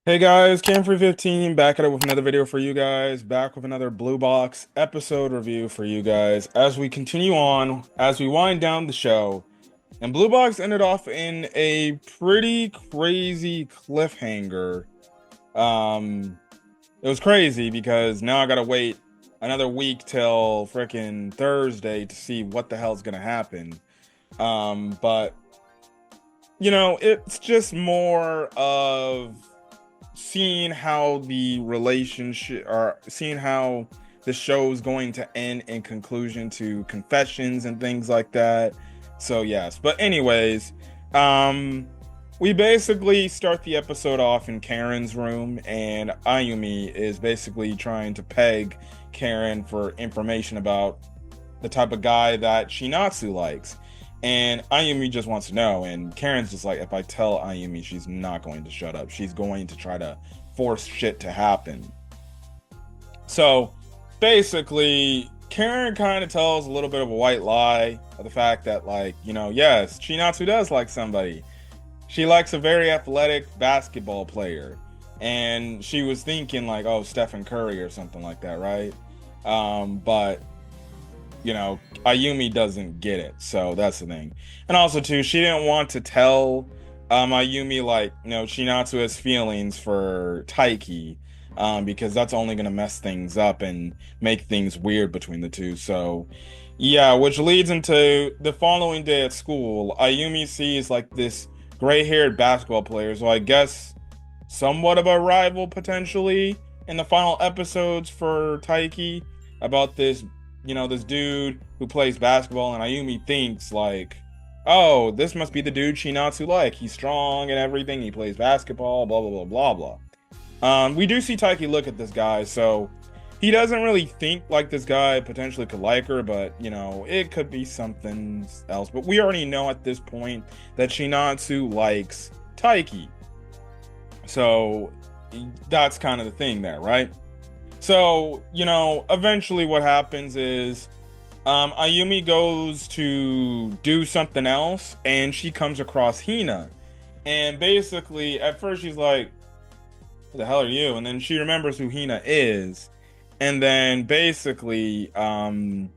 Hey guys, Cam315 back at it with another video for you guys, back with another Blue Box episode review for you guys as we continue on, as we wind down the show. And Blue Box ended off in a pretty crazy cliffhanger. Um, it was crazy because now I gotta wait another week till frickin' Thursday to see what the hell's gonna happen. But it's just more of seeing how the relationship or seeing how the show is going to end in conclusion to confessions and things like that. So yes, but anyways, um we basically start the episode off in Karen's room, and Ayumi is basically trying to peg Karen for information about the type of guy that Shinatsu likes. And Ayumi just wants to know. And Karen's just like, if I tell Ayumi, she's not going to shut up. She's going to try to force shit to happen. So basically, Karen kind of tells a little bit of a white lie of the fact that, like, yes, Shinatsu does like somebody. She likes a very athletic basketball player. And she was thinking, like, oh, Stephen Curry or something like that, right? But Ayumi doesn't get it, so that's the thing. And also too, she didn't want to tell Ayumi, like, Shinatsu has feelings for Taiki, because that's only gonna mess things up and make things weird between the two. So yeah, which leads into the following day at school. Ayumi sees like this gray-haired basketball player, so I guess somewhat of a rival potentially in the final episodes for Taiki, about this dude who plays basketball. And Ayumi thinks like, oh, this must be the dude Shinatsu like. He's strong and everything. He plays basketball, blah, blah, blah, blah, blah. We do see Taiki look at this guy, so he doesn't really think like this guy potentially could like her, but it could be something else. But we already know at this point that Shinatsu likes Taiki. So that's kind of the thing there, right? So, eventually what happens is Ayumi goes to do something else, and she comes across Hina. And basically, at first she's like, who the hell are you? And then she remembers who Hina is. And then basically, Hina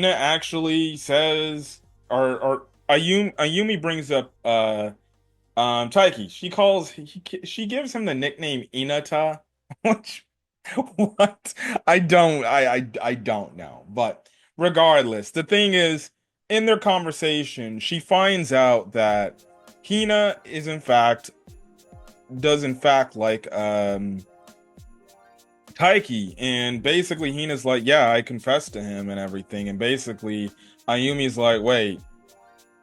actually says, or Ayumi brings up Taiki. She gives him the nickname Inata, which what? I don't know. But regardless, the thing is, in their conversation, she finds out that Hina does in fact like Taiki, and basically Hina's like, yeah, I confessed to him and everything. And basically Ayumi's like, wait,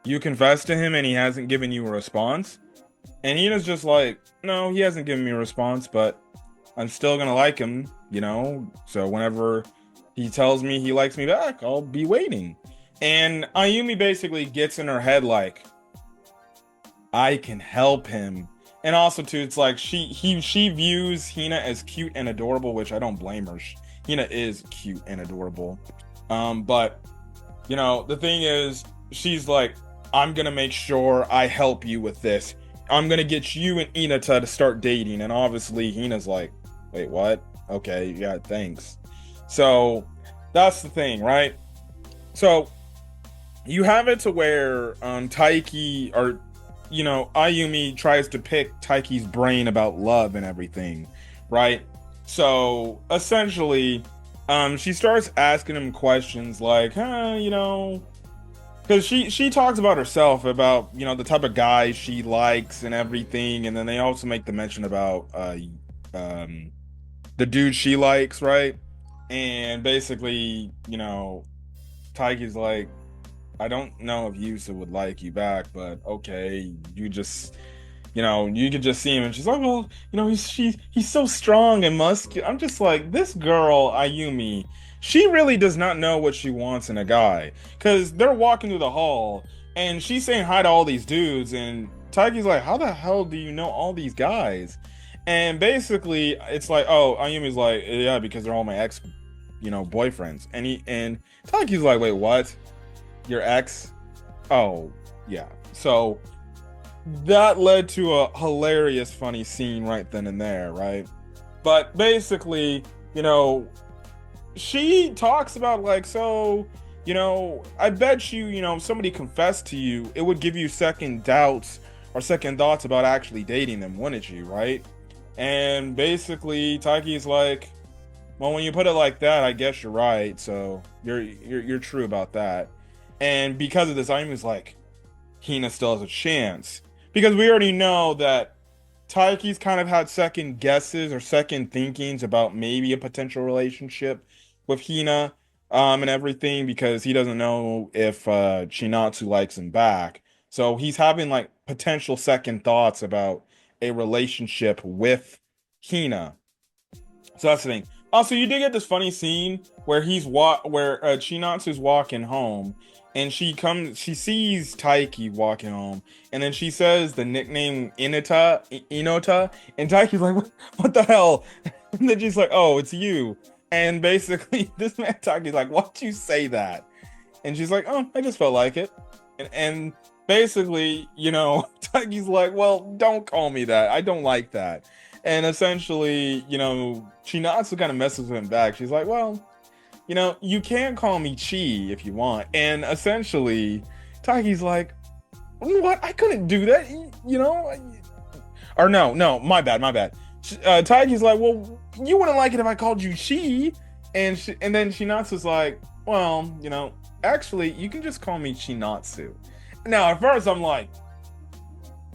you confessed to him and he hasn't given you a response? And Hina's just like, no, he hasn't given me a response, but I'm still gonna like him, So whenever he tells me he likes me back, I'll be waiting. And Ayumi basically gets in her head like, I can help him. And also too, it's like she views Hina as cute and adorable, which I don't blame her. Hina is cute and adorable. But the thing is, she's like, I'm gonna make sure I help you with this. I'm gonna get you and Inata to start dating. And obviously Hina's like, wait, what? Okay, yeah, thanks. So that's the thing, right? So you have it to where Taiki, or Ayumi tries to pick Taiki's brain about love and everything, right? So essentially, she starts asking him questions like, because she talks about herself, about the type of guy she likes and everything. And then they also make the mention about um the dude she likes, right? And basically, Taiki's like, I don't know if Yusa would like you back, but okay, you could just see him. And she's like, well, he's so strong and muscular. I'm just like, this girl, Ayumi, she really does not know what she wants in a guy. Because they're walking through the hall, and she's saying hi to all these dudes, and Taiki's like, how the hell do you know all these guys? And basically, it's like, oh, Ayumi's like, yeah, because they're all my ex, boyfriends. And Taiki's like, wait, what? Your ex? Oh, yeah. So that led to a hilarious, funny scene right then and there, right? But basically, you know, she talks about like, so, I bet you, if somebody confessed to you, it would give you second doubts or second thoughts about actually dating them, wouldn't you, right? And basically, Taiki's like, well, when you put it like that, I guess you're right. So you're true about that. And because of this, Ayume's like, Hina still has a chance because we already know that Taiki's kind of had second guesses or second thinkings about maybe a potential relationship with Hina, and everything because he doesn't know if Chinatsu likes him back. So he's having like potential second thoughts about a relationship with Hina. So that's the thing. Also, you did get this funny scene where Chinatsu's walking home, and she sees Taiki walking home, and then she says the nickname Inota, and Taiki's like, what the hell? And then she's like, oh, it's you. And basically, this man Taiki's like, why'd you say that? And she's like, oh, I just felt like it. And basically, Taiki's like, well, don't call me that. I don't like that. And essentially, Chinatsu kind of messes with him back. She's like, well, you can call me Chi if you want. And essentially, Taiki's like, what? I couldn't do that, Or no, my bad, my bad. Taiki's like, well, you wouldn't like it if I called you Chi. And then Chinatsu's like, well, actually, you can just call me Chinatsu. Now, at first, I'm like,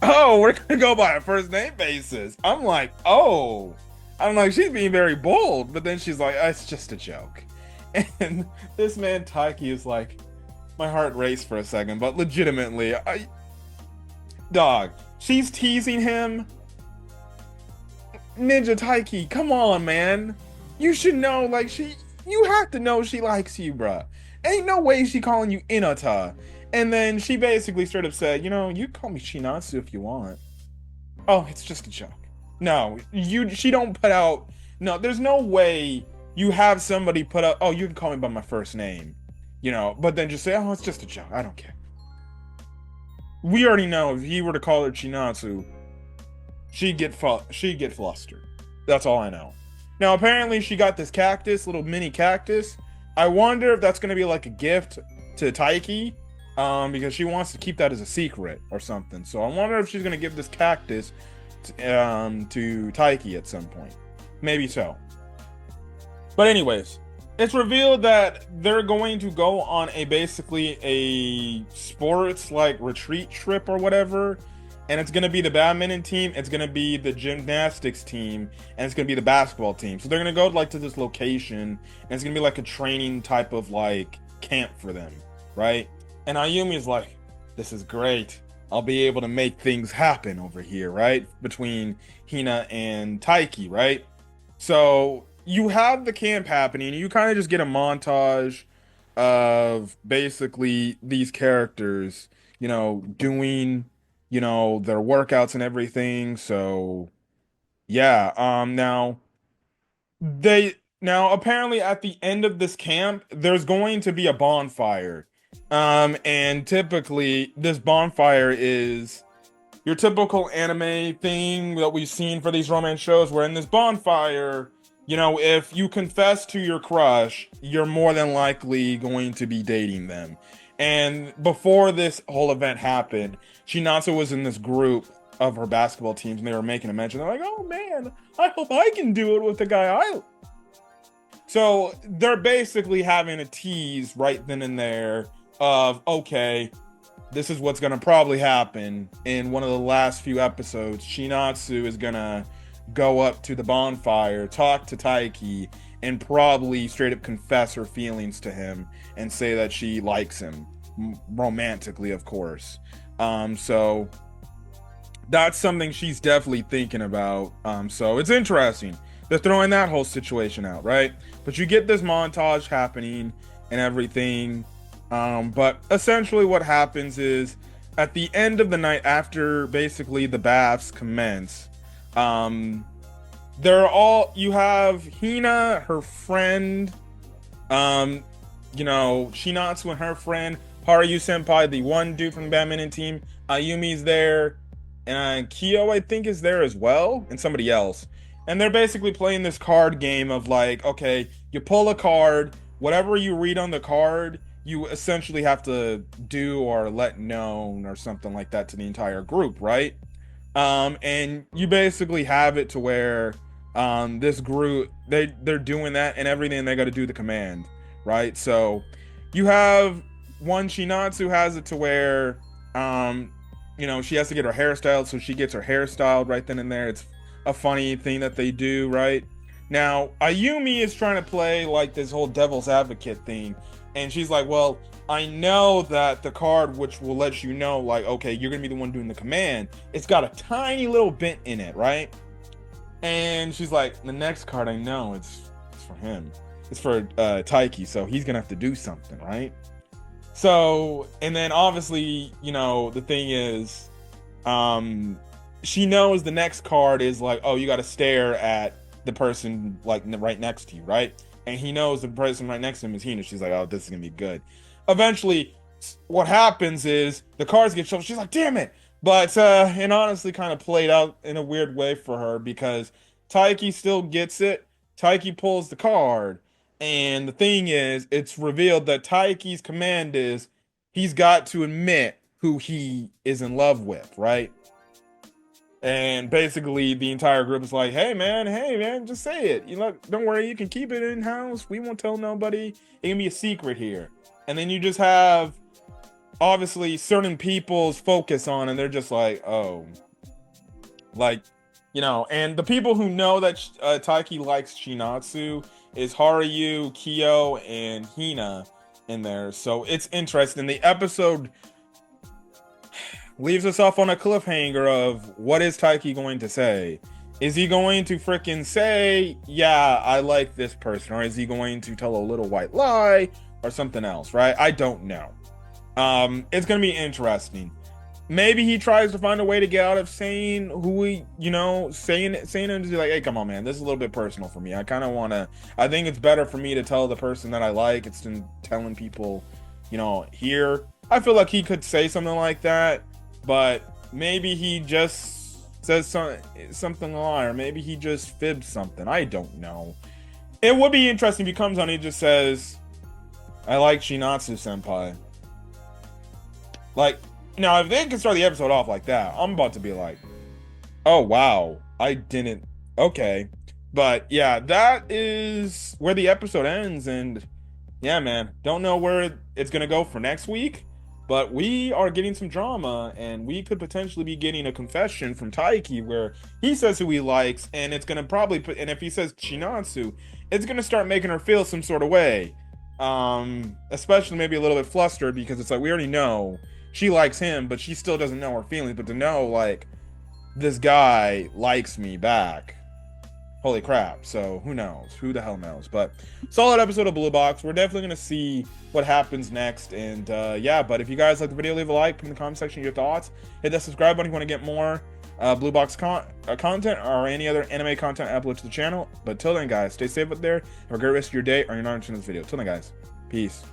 oh, we're gonna go by a first name basis. I'm like, oh, I'm like, she's being very bold, but then she's like, it's just a joke. And this man Taiki is like, my heart raced for a second, but legitimately, dog, she's teasing him. Ninja Taiki, come on, man. You should know, like, you have to know she likes you, bruh. Ain't no way she calling you Inata. And then she basically straight up said, you call me Shinatsu if you want. Oh, it's just a joke. No, she don't put out, no, there's no way you have somebody put up, oh, you can call me by my first name, but then just say, oh, it's just a joke. I don't care. We already know if he were to call her Chinatsu, she'd get flustered. That's all I know. Now, apparently she got this cactus, little mini cactus. I wonder if that's going to be like a gift to Taiki, because she wants to keep that as a secret or something. So I wonder if she's going to give this cactus to Taiki at some point. Maybe so. But anyways, it's revealed that they're going to go on basically a sports like retreat trip or whatever. And it's going to be the badminton team, it's going to be the gymnastics team, and it's going to be the basketball team. So they're going to go like to this location, and it's going to be like a training type of like camp for them, right? And Ayumi is like, this is great. I'll be able to make things happen over here, right? Between Hina and Taiki, right? So you have the camp happening, and you kind of just get a montage of basically these characters, doing their workouts and everything. So yeah, now apparently at the end of this camp there's going to be a bonfire. And typically this bonfire is your typical anime thing that we've seen for these romance shows, where in this bonfire, if you confess to your crush, you're more than likely going to be dating them. And before this whole event happened, Chinatsu was in this group of her basketball teams, and they were making a mention. They're like, oh man, I hope I can do it with the guy I... So they're basically having a tease right then and there of, okay, this is what's going to probably happen in one of the last few episodes. Chinatsu is going to go up to the bonfire, talk to Taiki, and probably straight up confess her feelings to him and say that she likes him romantically, of course. So that's something she's definitely thinking about. So it's interesting. They're throwing that whole situation out, right? But you get this montage happening and everything. But essentially what happens is at the end of the night, after basically the baths commence, you have Hina, her friend, Shinatsu and her friend, Haruyu Senpai, the one dude from the badminton team, Ayumi's there, and Kyo, I think, is there as well, and somebody else. And they're basically playing this card game of like, okay, you pull a card, whatever you read on the card, you essentially have to do or let known or something like that to the entire group, right? And you basically have it to where this group they're doing that and everything they got to do the command, right? So you have one Shinatsu has it to where she has to get her hair styled, so she gets her hair styled right then and there. It's a funny thing that they do, right? Now, Ayumi is trying to play like this whole devil's advocate thing, and she's like, well, I know that the card which will let you know, like, okay, you're gonna be the one doing the command, it's got a tiny little bit in it, right? And she's like, the next card I know, it's for him. It's for Taiki, so he's gonna have to do something, right? So, and then obviously, the thing is, she knows the next card is like, oh, you got to stare at the person like right next to you, right? And he knows the person right next to him is Hina. She's like, oh, this is gonna be good. Eventually, what happens is the cards get shuffled. She's like, damn it! But it honestly kind of played out in a weird way for her because Taiki still gets it. Taiki pulls the card. And the thing is, it's revealed that Taiki's command is he's got to admit who he is in love with, right? And basically, the entire group is like, hey man, just say it. Don't worry, you can keep it in house. We won't tell nobody. It can be a secret here. And then you just have, obviously, certain people's focus on, and they're just like, oh. Like, and the people who know that Taiki likes Shinatsu is Haryu, Kyo, and Hina in there. So it's interesting. The episode leaves us off on a cliffhanger of what is Taiki going to say? Is he going to freaking say, yeah, I like this person? Or is he going to tell a little white lie or something else, right? I don't know. It's going to be interesting. Maybe he tries to find a way to get out of saying who he, saying it and just be like, hey, come on, man, this is a little bit personal for me. I think it's better for me to tell the person that I like. It's than telling people, here. I feel like he could say something like that, but maybe he just says something a lie, or maybe he just fibs something. I don't know. It would be interesting if he comes on and he just says, I like Shinatsu senpai. Like, now, if they can start the episode off like that, I'm about to be like, oh, wow, I didn't. Okay. But yeah, that is where the episode ends. And yeah, man, don't know where it's going to go for next week. But we are getting some drama, and we could potentially be getting a confession from Taiki where he says who he likes, and it's going to probably put, and if he says Shinatsu, it's going to start making her feel some sort of way. Especially maybe a little bit flustered because it's like, we already know she likes him, but she still doesn't know her feelings. But to know, like, this guy likes me back, holy crap. So who knows? Who the hell knows? But solid episode of Blue Box. We're definitely going to see what happens next. And yeah, but if you guys like the video, leave a like, put in the comment section your thoughts. Hit that subscribe button if you want to get more Blue Box content or any other anime content uploaded to the channel. But till then, guys, stay safe out there. Have a great rest of your day, or you're not watching this video. Till then, guys, peace.